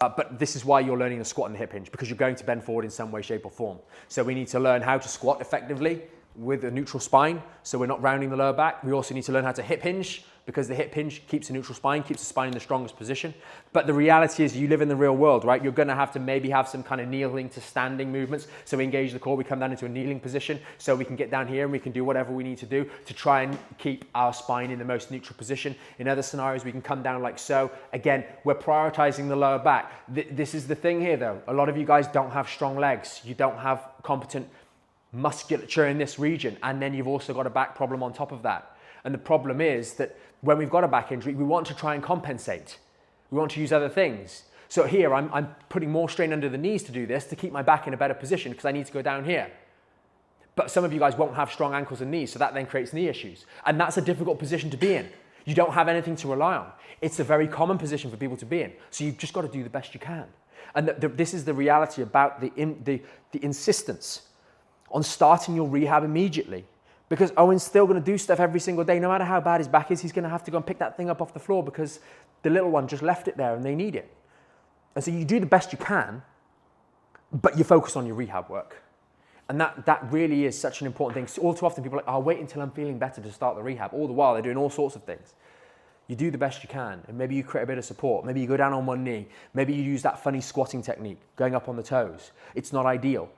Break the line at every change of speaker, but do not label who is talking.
But this is why you're learning the squat and the hip hinge, because you're going to bend forward in some way, shape or form. So we need to learn how to squat effectively with a neutral spine, so we're not rounding the lower back. We also need to learn how to hip hinge, because the hip hinge keeps a neutral spine, keeps the spine in the strongest position. But the reality is you live in the real world, right? You're gonna have to maybe have some kind of kneeling to standing movements. So we engage the core, we come down into a kneeling position, so we can get down here and we can do whatever we need to do to try and keep our spine in the most neutral position. In other scenarios, we can come down like so. Again, we're prioritizing the lower back. This is the thing here though. A lot of you guys don't have strong legs. You don't have competent musculature in this region, and then you've also got a back problem on top of that. And the problem is that when we've got a back injury, we want to try and compensate. We want to use other things. So here I'm putting more strain under the knees to do this, to keep my back in a better position, because I need to go down here. But some of you guys won't have strong ankles and knees, so that then creates knee issues. And that's a difficult position to be in. You don't have anything to rely on. It's a very common position for people to be in. So you've just got to do the best you can. And this is the reality about the insistence on starting your rehab immediately. Because Owen's still going to do stuff every single day. No matter how bad his back is, he's going to have to go and pick that thing up off the floor because the little one just left it there and they need it. And so you do the best you can, but you focus on your rehab work. And that really is such an important thing. All too often people are like, I'll wait until I'm feeling better to start the rehab. All the while they're doing all sorts of things. You do the best you can, and maybe you create a bit of support. Maybe you go down on one knee. Maybe you use that funny squatting technique, going up on the toes. It's not ideal.